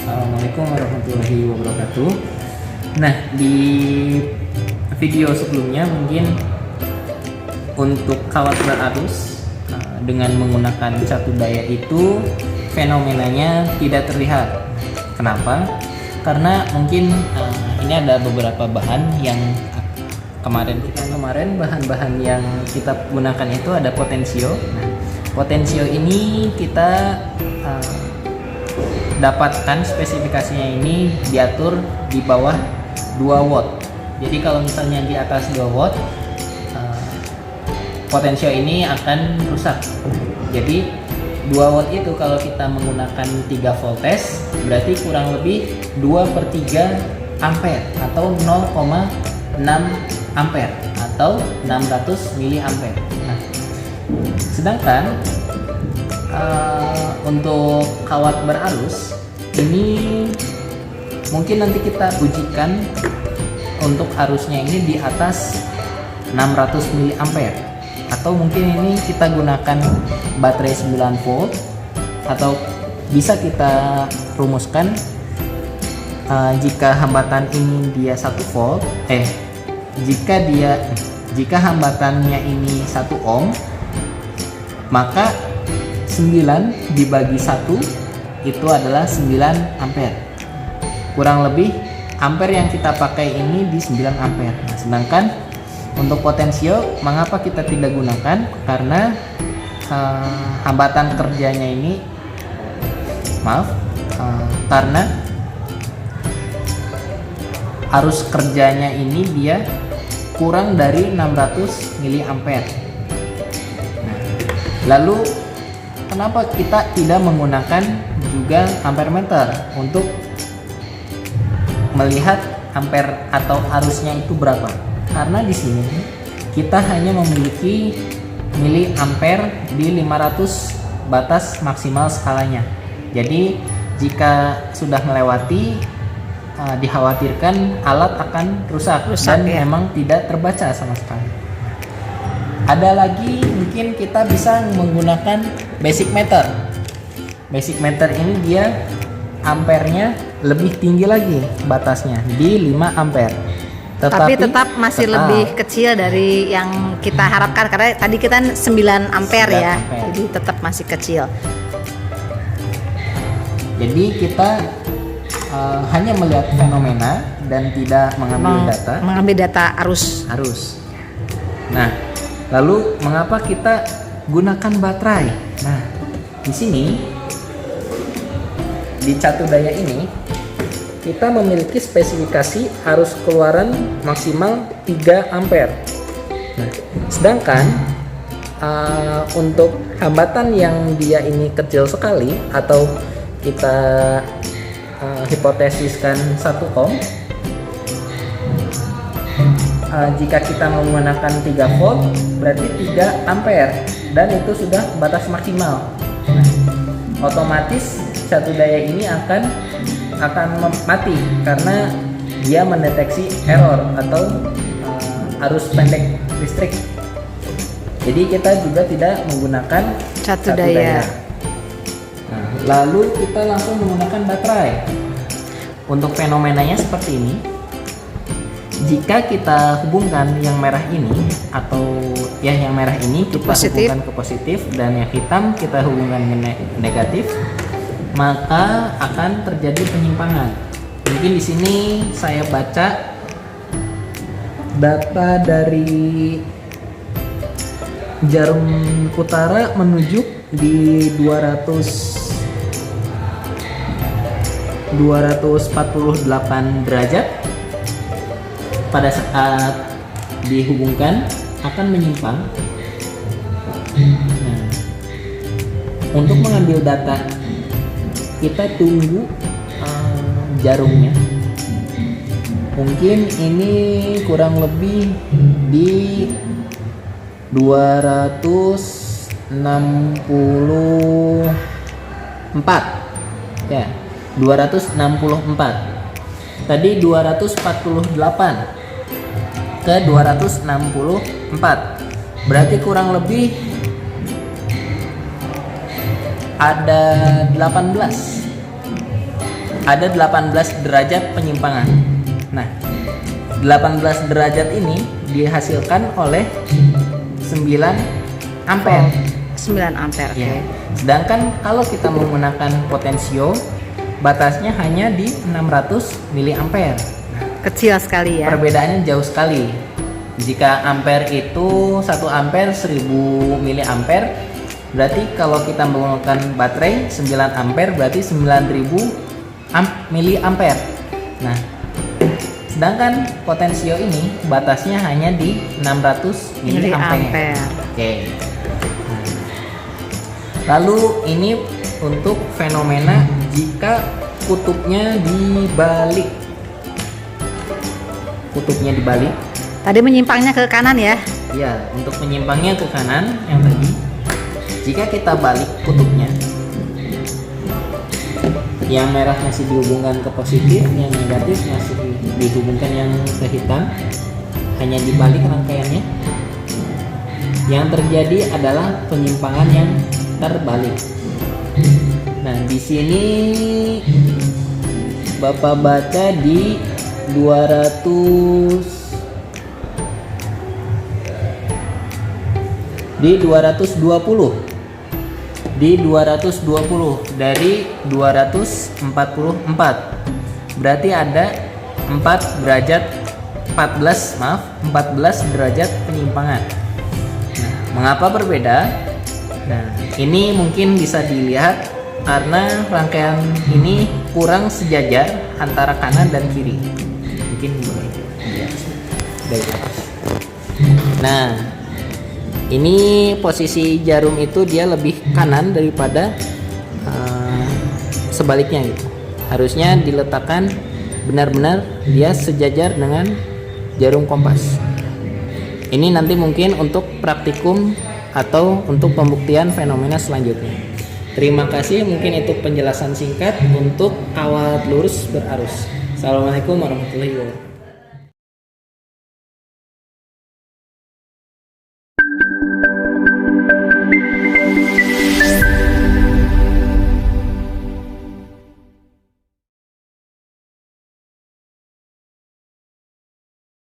Assalamualaikum warahmatullahi wabarakatuh. Nah, di video sebelumnya mungkin untuk kawat berarus dengan menggunakan catu daya itu fenomenanya tidak terlihat. Kenapa? Karena mungkin ini ada beberapa bahan yang kemarin bahan-bahan yang kita gunakan itu ada potensio. Nah, potensio ini kita dapatkan spesifikasinya ini diatur di bawah 2 watt. Jadi kalau misalnya di atas 2 watt potensio ini akan rusak. Jadi 2 watt itu kalau kita menggunakan 3 voltage berarti kurang lebih 2/3 ampere atau 0,6 ampere atau 600 miliampere. Nah, sedangkan untuk kawat berarus ini mungkin nanti kita ujikan untuk arusnya ini di atas 600 miliampere, atau mungkin ini kita gunakan baterai 9 volt, atau bisa kita rumuskan jika hambatan ini dia 1 volt jika hambatannya ini 1 ohm, maka 9 dibagi 1 itu adalah 9 ampere. Kurang lebih ampere yang kita pakai ini di 9 ampere. Nah, sedangkan untuk potensio mengapa kita tidak gunakan? Karena hambatan kerjanya ini karena arus kerjanya ini dia kurang dari 600 miliampere. Nah, lalu kenapa kita tidak menggunakan juga ampere meter untuk melihat ampere atau arusnya itu berapa? Karena di sini kita hanya memiliki miliampere di 500 batas maksimal skalanya. Jadi jika sudah melewati dikhawatirkan alat akan rusak dan ya, memang tidak terbaca sama sekali. Ada lagi mungkin kita bisa menggunakan basic meter. Basic meter ini dia ampernya lebih tinggi lagi batasnya di 5 ampere. Tapi tetap masih lebih kecil dari yang kita harapkan, karena tadi kita 9 ampere ya. Ampere. Jadi tetap masih kecil. Jadi kita hanya melihat fenomena dan tidak mengambil data arus. Nah, lalu mengapa kita gunakan baterai? Nah, di sini di catu daya ini kita memiliki spesifikasi arus keluaran maksimal 3 ampere. Nah, sedangkan untuk hambatan yang dia ini kecil sekali, atau kita hipotesiskan 1 ohm, jika kita menggunakan 3 volt berarti 3 ampere dan itu sudah batas maksimal. Nah, otomatis catu daya ini akan mati karena dia mendeteksi error atau arus pendek listrik. Jadi kita juga tidak menggunakan catu daya. Nah, lalu kita langsung menggunakan baterai. Untuk fenomenanya seperti ini. Jika kita hubungkan yang merah ini, atau ya yang merah ini kita hubungkan ke positif dan yang hitam kita hubungkan ke negatif, maka akan terjadi penyimpangan. Mungkin di sini saya baca data dari jarum utara menunjuk di 248 derajat. Pada saat dihubungkan akan menyimpang. Nah, untuk mengambil data kita tunggu jarumnya. Mungkin ini kurang lebih di 264 ya, 264. Tadi 248 ke 264, berarti kurang lebih ada 18 ada 18 derajat penyimpangan. Nah, 18 derajat ini dihasilkan oleh 9 ampere. 9 ampere. Ya. Sedangkan kalau kita menggunakan potensio, batasnya hanya di 600 miliampere. Kecil sekali ya. Perbedaannya jauh sekali. Jika ampere itu 1 ampere 1000 miliampere, berarti kalau kita menggunakan baterai 9 ampere berarti 9000 miliampere. Nah, sedangkan potensio ini batasnya hanya di 600 miliampere. Oke. Nah, lalu ini untuk fenomena jika kutubnya dibalik. Kutubnya dibalik. Tadi menyimpangnya ke kanan ya. Ya, untuk menyimpangnya ke kanan yang tadi. Jika kita balik kutubnya, yang merah masih dihubungkan ke positif, yang negatif masih dihubungkan yang ke hitam, hanya dibalik rangkaiannya. Yang terjadi adalah penyimpangan yang terbalik. Nah, di sini Bapak baca di 220 dari 244, berarti ada 14 derajat penyimpangan. Nah, mengapa berbeda? Nah, ini mungkin bisa dilihat karena rangkaian ini kurang sejajar antara kanan dan kiri. Mungkin boleh dari atas. Nah, ini posisi jarum itu dia lebih kanan daripada sebaliknya gitu. Harusnya diletakkan benar-benar dia sejajar dengan jarum kompas. Ini nanti mungkin untuk praktikum atau untuk pembuktian fenomena selanjutnya. Terima kasih, mungkin itu penjelasan singkat untuk kawat lurus berarus. Assalamualaikum warahmatullahi wabarakatuh.